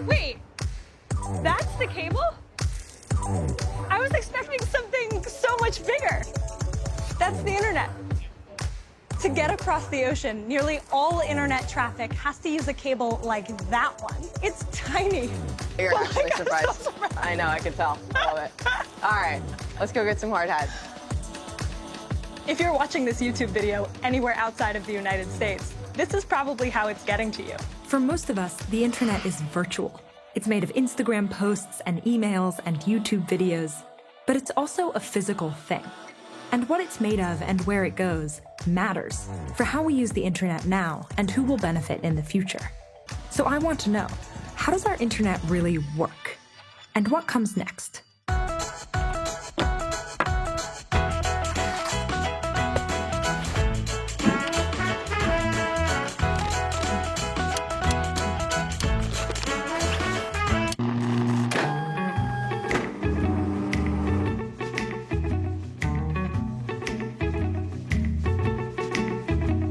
Wait, that's the cable? I was expecting something so much bigger. That's the internet. To get across the ocean, nearly all internet traffic has to use a cable like that one. It's tiny. You're actually I'm surprised. so surprised. I know, I can tell. I love it. All right, let's go get some hard hats. If you're watching this YouTube video anywhere outside of the United States, this is probably how it's getting to you. For most of us, the internet is virtual. It's made of Instagram posts and emails and YouTube videos, but it's also a physical thing. And what it's made of and where it goes matters for how we use the internet now and who will benefit in the future. So I want to know, how does our internet really work? And what comes next?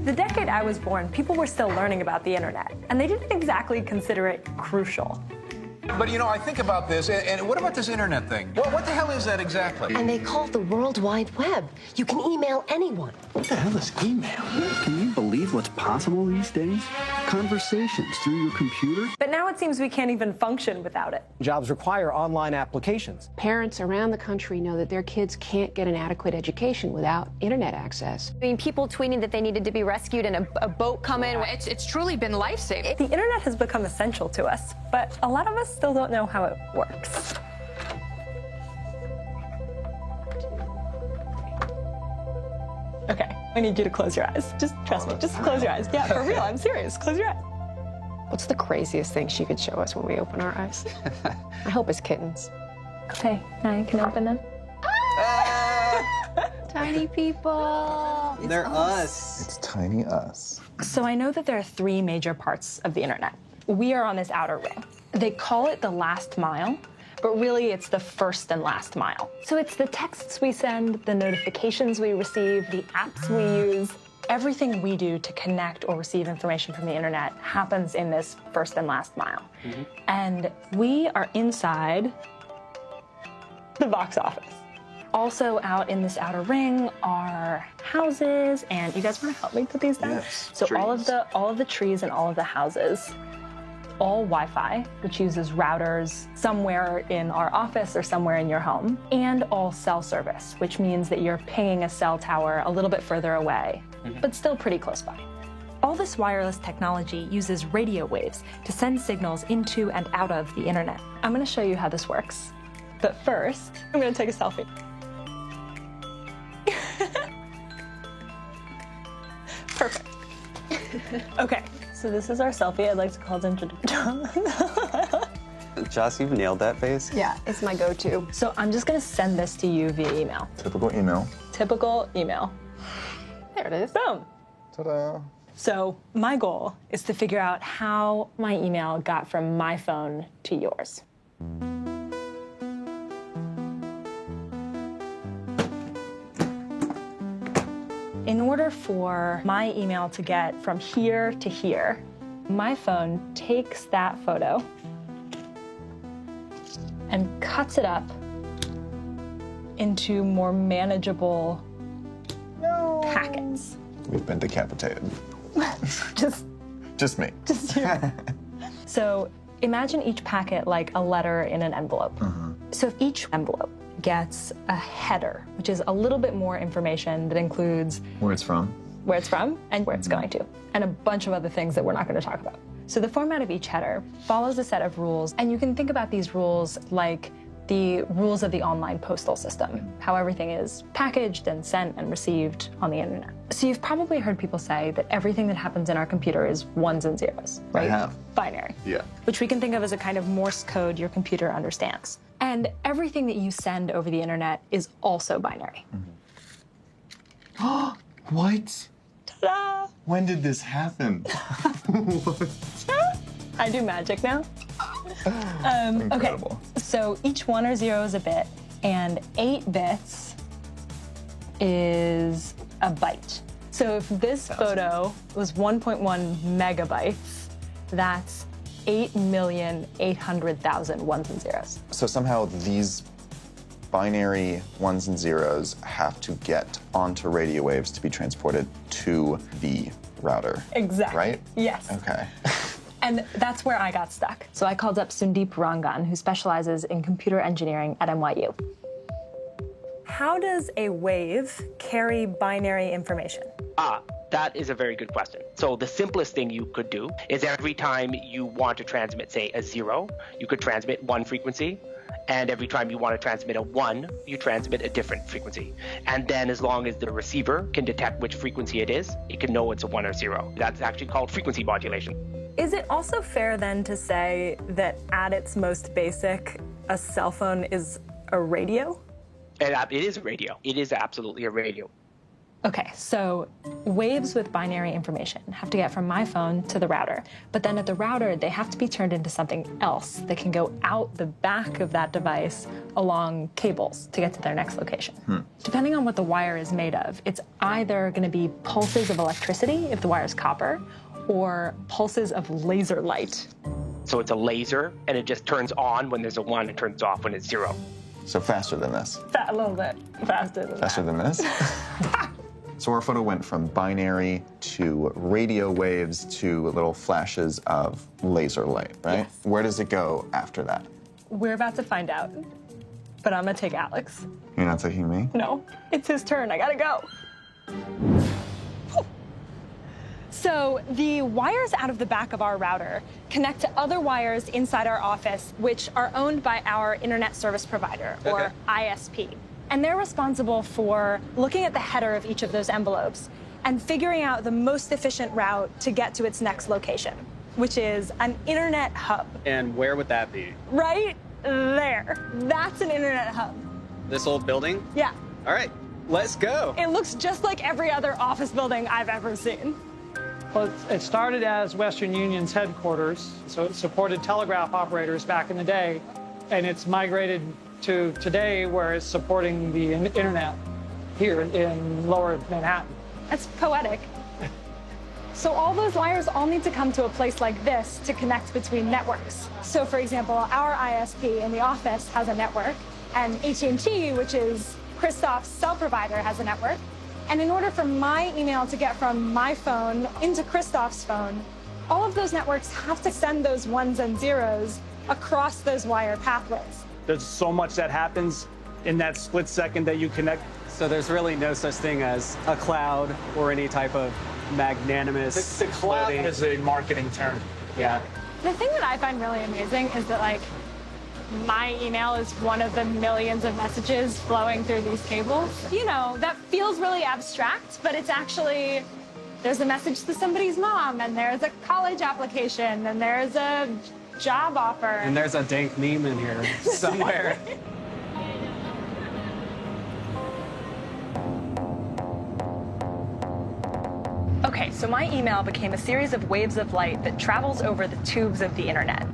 The decade I was born, people were still learning about the internet, and they didn't exactly consider it crucial. But, you know, I think about this, and what about this internet thing? What the hell is that exactly? And they call it the World Wide Web. You can email anyone. What the hell is email? Can you believe what's possible these days? Conversations through your computer? But now it seems we can't even function without it. Jobs require online applications. Parents around the country know that their kids can't get an adequate education without internet access. I mean, people tweeting that they needed to be rescued and a boat come in. It's truly been life-saving. The internet has become essential to us, but a lot of us still don't know how it works. Okay, I need you to close your eyes. Just trust me, just close your eyes. Yeah, for real, I'm serious. Close your eyes. What's the craziest thing she could show us when we open our eyes? I hope it's kittens. Okay, now you can open them. Tiny people. They're us. It's tiny us. So I know that there are three major parts of the internet. We are on this outer ring. They call it the last mile, but really it's the first and last mile. So it's the texts we send, the notifications we receive, the apps we use. Everything we do to connect or receive information from the internet happens in this first and last mile. And we are inside the box office. Also out in this outer ring are houses, and you guys want to help me put these down? Yes, so trees. all of the trees and all of the houses, all Wi-Fi, which uses routers somewhere in our office or somewhere in your home, and all cell service, which means that you're pinging a cell tower a little bit further away, but still pretty close by. All this wireless technology uses radio waves to send signals into and out of the internet. I'm going to show you how this works. But first, I'm going to take a selfie. Perfect. Okay, so this is our selfie. I'd like to call attention to Joss, you've nailed that face. Yeah, it's my go-to. So I'm just going to send this to you via email. Typical email. Typical email. There it is. Boom. Ta-da. So my goal is to figure out how my email got from my phone to yours. In order for my email to get from here to here, my phone takes that photo and cuts it up into more manageable packets. We've been decapitated. Just me. Just you. So imagine each packet like a letter in an envelope. So if each envelope gets a header, which is a little bit more information that includes Where it's from. and where it's going to, and a bunch of other things that we're not going to talk about. So the format of each header follows a set of rules, and you can think about these rules like the rules of the online postal system, how everything is packaged and sent and received on the internet. So you've probably heard people say that everything that happens in our computer is ones and zeros, right? I have. Binary. Yeah. Which we can think of as a kind of Morse code your computer understands. And everything that you send over the internet is also binary. What? Ta-da! When did this happen? I do magic now. Okay, Incredible. so each 1 or 0 is a bit, and 8 bits is a byte. So if this photo was 1.1 megabytes, that's 8,800,000 ones and zeros. So somehow these binary ones and zeros have to get onto radio waves to be transported to the router. Exactly. Right? Yes. Okay. And that's where I got stuck. So I called up Sundeep Rangan, who specializes in computer engineering at NYU. How does a wave carry binary information? That is a very good question. So the simplest thing you could do is every time you want to transmit, say, a 0, you could transmit one frequency. And every time you want to transmit a 1, you transmit a different frequency. And then as long as the receiver can detect which frequency it is, it can know it's a 1 or 0. That's actually called frequency modulation. Is it also fair then to say that at its most basic, a cell phone is a radio? And it is a radio. It is absolutely a radio. Okay, so waves with binary information have to get from my phone to the router, but then at the router, they have to be turned into something else that can go out the back of that device along cables to get to their next location. Depending on what the wire is made of, it's either going to be pulses of electricity if the wire is copper, or pulses of laser light. So it's a laser, and it just turns on when there's a 1 and turns off when it's 0. So faster than this. A little bit faster than Faster than this? So our photo went from binary to radio waves to little flashes of laser light, right? Yes. Where does it go after that? We're about to find out, but I'm gonna take Alex. You're not taking me? No, it's his turn. I gotta go. So the wires out of the back of our router connect to other wires inside our office, which are owned by our internet service provider, or ISP. And they're responsible for looking at the header of each of those envelopes and figuring out the most efficient route to get to its next location, which is an internet hub. And where would that be? Right there. That's an internet hub. This old building? Yeah. All right, let's go. It looks just like every other office building I've ever seen. Well, it started as Western Union's headquarters, so it supported telegraph operators back in the day, and it's migrated to today where it's supporting the internet here in lower Manhattan. That's poetic. So all those wires all need to come to a place like this to connect between networks. So for example, our ISP in the office has a network, and AT&T, which is Christoph's cell provider, has a network. And in order for my email to get from my phone into Christoph's phone, all of those networks have to send those ones and zeros across those wire pathways. There's so much that happens in that split second that you connect. So there's really no such thing as a cloud or any type of magnanimous The cloud floating. is a marketing term. Yeah. The thing that I find really amazing is that, like, my email is one of the millions of messages flowing through these cables. You know, that feels really abstract, but it's actually, there's a message to somebody's mom, and there's a college application, and there's a job offer. And there's a dank meme in here somewhere. Okay, so my email became a series of waves of light that travels over the tubes of the internet.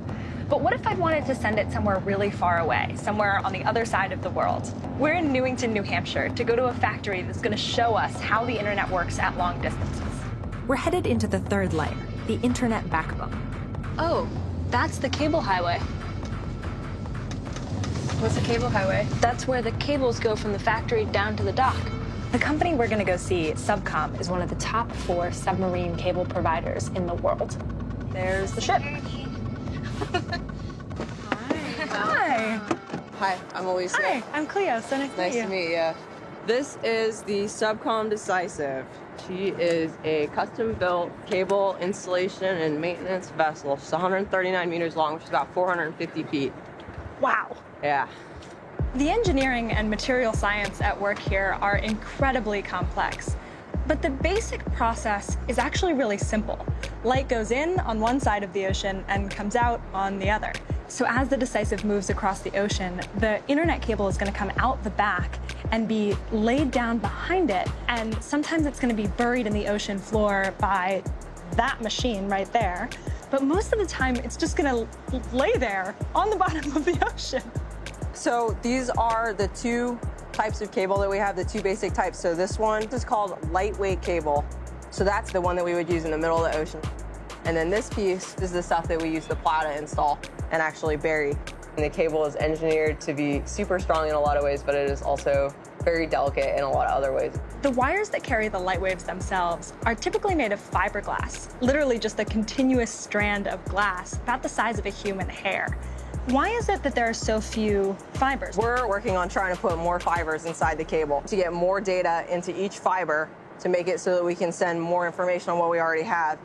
But what if I wanted to send it somewhere really far away, somewhere on the other side of the world? We're in Newington, New Hampshire, to go to a factory that's going to show us how the internet works at long distances. We're headed into the third layer, the internet backbone. Oh, that's the cable highway. What's a cable highway? That's where the cables go from the factory down to the dock. The company we're going to go see, Subcom, is one of the top 4 submarine cable providers in the world. There's the ship. Hi. Hi, I'm Elise. Hi, I'm Cleo. So nice to meet you. This is the Subcom Decisive. She is a custom-built cable installation and maintenance vessel. She's 139 meters long, which is about 450 feet. Wow. Yeah. The engineering and material science at work here are incredibly complex. But the basic process is actually really simple. Light goes in on one side of the ocean and comes out on the other. So as the Decisive moves across the ocean, the internet cable is going to come out the back and be laid down behind it. And sometimes it's going to be buried in the ocean floor by that machine right there. But most of the time, it's just going to lay there on the bottom of the ocean. So these are the 2 types of cable that we have, the 2 basic types. So this one is called lightweight cable. So that's the one that we would use in the middle of the ocean. And then this piece is the stuff that we use the plow to install and actually bury. And the cable is engineered to be super strong in a lot of ways, but it is also very delicate in a lot of other ways. The wires that carry the light waves themselves are typically made of fiberglass, literally just a continuous strand of glass about the size of a human hair. Why is it that there are so few fibers? We're working on trying to put more fibers inside the cable to get more data into each fiber to make it so that we can send more information on what we already have.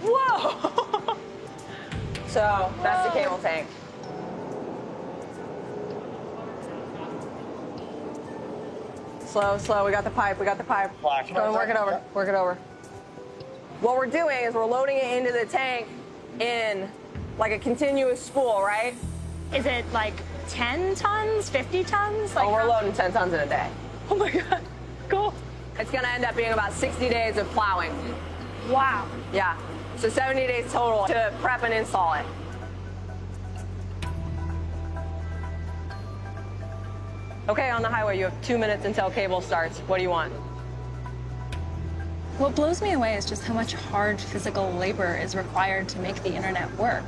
Whoa! So that's the cable tank. Slow, slow, we got the pipe, we got the pipe. Go and work it over, work it over. What we're doing is we're loading it into the tank in like a continuous spool, right? Is it like 10 tons, 50 tons? Like, oh, we're loading 10 tons in a day. Oh my God, cool. It's gonna end up being about 60 days of plowing. Wow. Yeah, so 70 days total to prep and install it. Okay, on the highway, you have 2 minutes until cable starts. What do you want? What blows me away is just how much hard physical labor is required to make the internet work.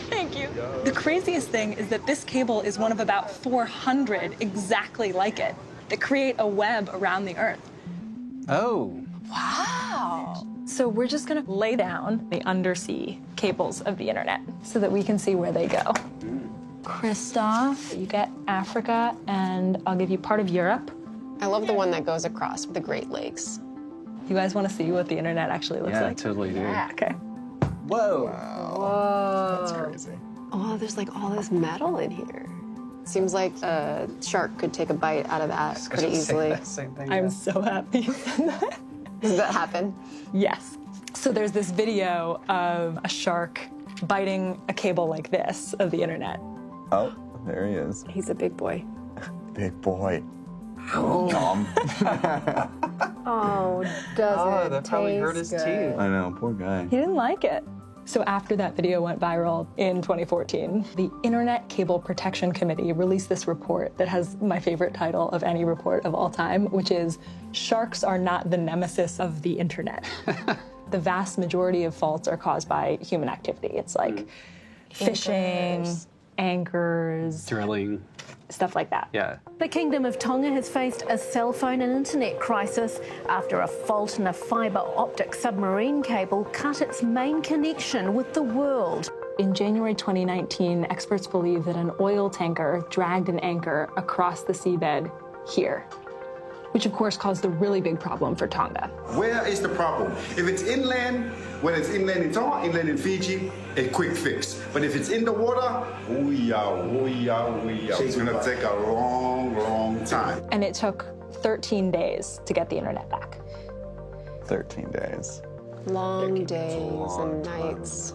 Thank you. The craziest thing is that this cable is one of about 400 exactly like it that create a web around the Earth. Oh. Wow. So we're just gonna lay down the undersea cables of the internet so that we can see where they go. Christoph, you get Africa, and I'll give you part of Europe. I love the one that goes across the Great Lakes. You guys want to see what the internet actually looks like? Yeah, totally do. Yeah. Okay. Whoa. Whoa. That's crazy. Oh, there's like all this metal in here. Seems like a shark could take a bite out of that pretty easily. Same thing. I'm so happy. Does that happen? Yes. So there's this video of a shark biting a cable like this of the internet. Oh, there he is. He's a big boy. Big boy. Oh, does it that probably hurt his taste teeth. I know, poor guy. He didn't like it. So after that video went viral in 2014, the Internet Cable Protection Committee released this report that has my favorite title of any report of all time, which is "Sharks Are Not the Nemesis of the Internet." The vast majority of faults are caused by human activity. It's like fishing, anchors, Drilling. stuff like that. Yeah. The Kingdom of Tonga has faced a cell phone and internet crisis after a fault in a fibre optic submarine cable cut its main connection with the world. In January 2019, experts believe that an oil tanker dragged an anchor across the seabed here, which of course caused a really big problem for Tonga. Where is the problem? If it's inland, when it's inland in Tonga, inland in Fiji, a quick fix. But if it's in the water, it's gonna take a long, long time. And it took 13 days to get the internet back. 13 days. Long days and nights.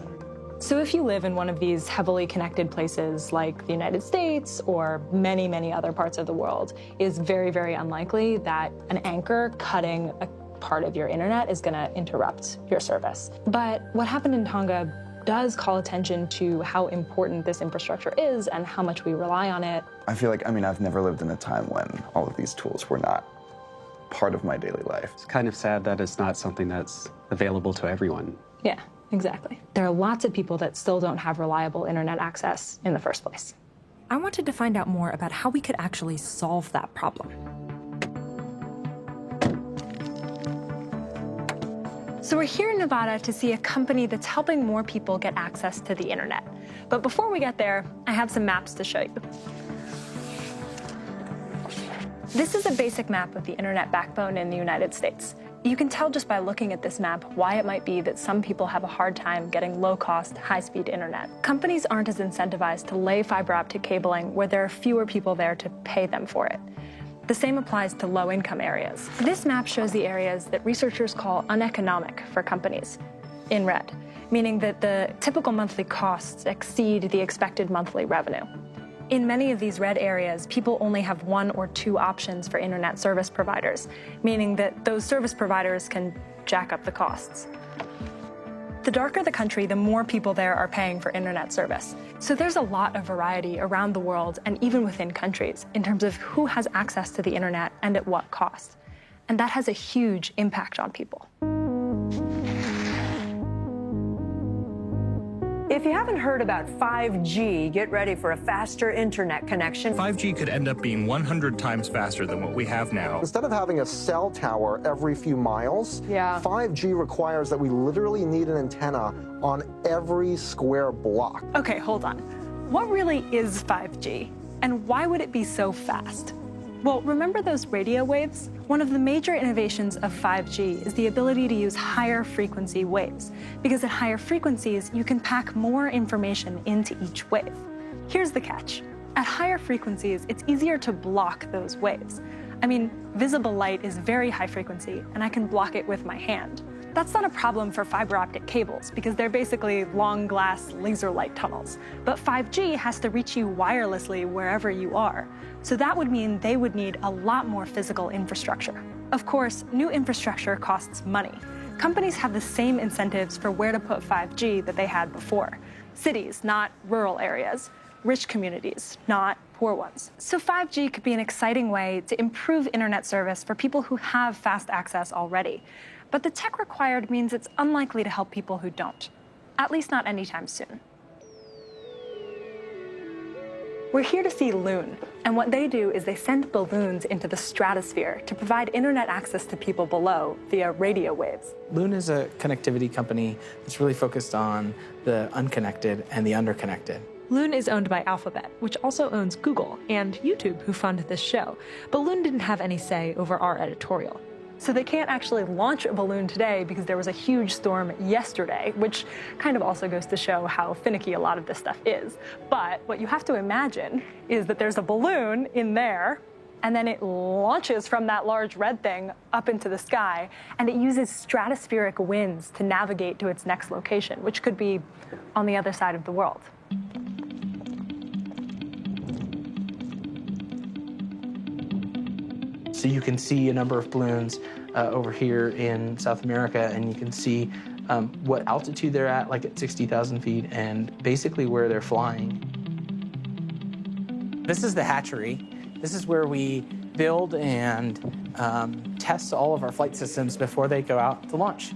So if you live in one of these heavily connected places like the United States or many, many other parts of the world, it is very, very unlikely that an anchor cutting a part of your internet is gonna interrupt your service. But what happened in Tonga does call attention to how important this infrastructure is and how much we rely on it. I feel like, I've never lived in a time when all of these tools were not part of my daily life. It's kind of sad that it's not something that's available to everyone. Yeah, exactly. There are lots of people that still don't have reliable internet access in the first place. I wanted to find out more about how we could actually solve that problem. So we're here in Nevada to see a company that's helping more people get access to the internet. But before we get there, I have some maps to show you. This is a basic map of the internet backbone in the United States. You can tell just by looking at this map why it might be that some people have a hard time getting low-cost, high-speed internet. Companies aren't as incentivized to lay fiber optic cabling where there are fewer people there to pay them for it. The same applies to low-income areas. This map shows the areas that researchers call uneconomic for companies, in red, meaning that the typical monthly costs exceed the expected monthly revenue. In many of these red areas, people only have 1 or 2 options for internet service providers, meaning that those service providers can jack up the costs. The darker the country, the more people there are paying for internet service. So there's a lot of variety around the world and even within countries in terms of who has access to the internet and at what cost. And that has a huge impact on people. If you haven't heard about 5G, get ready for a faster internet connection. 5G could end up being 100 times faster than what we have now. Instead of having a cell tower every few miles, 5G requires that we literally need an antenna on every square block. Okay, hold on. What really is 5G? And why would it be so fast? Well, remember those radio waves? One of the major innovations of 5G is the ability to use higher frequency waves, because at higher frequencies, you can pack more information into each wave. Here's the catch. At higher frequencies, it's easier to block those waves. I mean, visible light is very high frequency, and I can block it with my hand. That's not a problem for fiber optic cables because they're basically long glass laser light tunnels. But 5G has to reach you wirelessly wherever you are. So that would mean they would need a lot more physical infrastructure. Of course, new infrastructure costs money. Companies have the same incentives for where to put 5G that they had before. Cities, not rural areas. Rich communities, not poor ones. So 5G could be an exciting way to improve internet service for people who have fast access already. But the tech required means it's unlikely to help people who don't, at least not anytime soon. We're here to see Loon, and what they do is they send balloons into the stratosphere to provide internet access to people below via radio waves. Loon is a connectivity company that's really focused on the unconnected and the underconnected. Loon is owned by Alphabet, which also owns Google and YouTube, who fund this show. But Loon didn't have any say over our editorial. So they can't actually launch a balloon today because there was a huge storm yesterday, which kind of also goes to show how finicky a lot of this stuff is. But what you have to imagine is that there's a balloon in there, and then it launches from that large red thing up into the sky, and it uses stratospheric winds to navigate to its next location, which could be on the other side of the world. So you can see a number of balloons over here in South America, and you can see what altitude they're at, like at 60,000 feet, and basically where they're flying. This is the hatchery. This is where we build and test all of our flight systems before they go out to launch.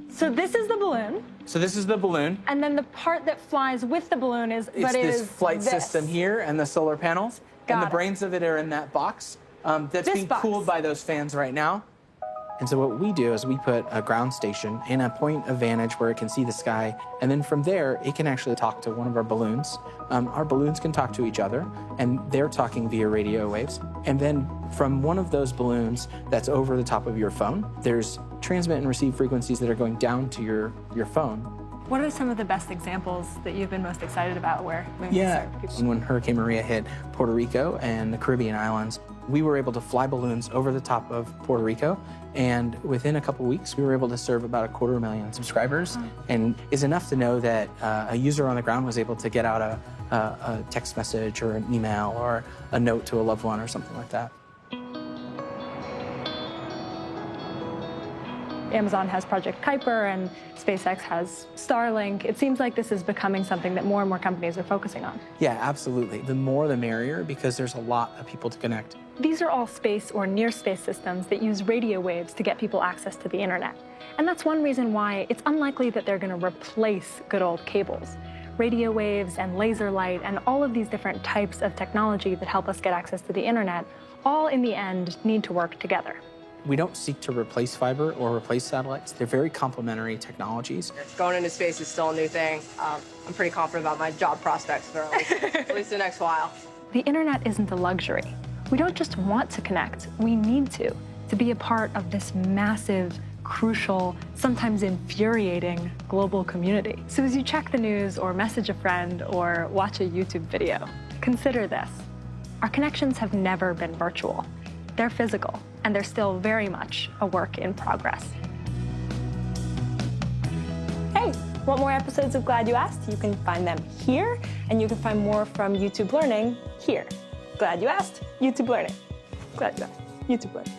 So this is the balloon. So this is the balloon. And then the part that flies with the balloon is, this flight system here and the solar panels. And the brains of it are in that box. That's being cooled by those fans right now. And so what we do is we put a ground station in a point of vantage where it can see the sky, and then from there, it can actually talk to one of our balloons. Our balloons can talk to each other, and they're talking via radio waves. And then from one of those balloons that's over the top of your phone, there's transmit and receive frequencies that are going down to your phone. What are some of the best examples that you've been most excited about where Loon Yeah, can serve people? when Hurricane Maria hit Puerto Rico and the Caribbean islands, we were able to fly balloons over the top of Puerto Rico, and within a couple weeks, we were able to serve about 250,000 subscribers, and is enough to know that a user on the ground was able to get out a text message or an email or a note to a loved one or something like that. Amazon has Project Kuiper and SpaceX has Starlink. It seems like this is becoming something that more and more companies are focusing on. Yeah, absolutely. The more the merrier, because there's a lot of people to connect. These are all space or near space systems that use radio waves to get people access to the internet. And that's one reason why it's unlikely that they're going to replace good old cables. Radio waves and laser light and all of these different types of technology that help us get access to the internet, all in the end need to work together. We don't seek to replace fiber or replace satellites. They're very complementary technologies. Going into space is still a new thing. I'm pretty confident about my job prospects for at least the next while. The internet isn't a luxury. We don't just want to connect, we need to be a part of this massive, crucial, sometimes infuriating global community. So as you check the news or message a friend or watch a YouTube video, consider this. Our connections have never been virtual. They're physical, and they're still very much a work in progress. Hey, want more episodes of Glad You Asked? You can find them here, and you can find more from YouTube Learning here. Glad You Asked, YouTube Learning. Glad You Asked, YouTube Learning.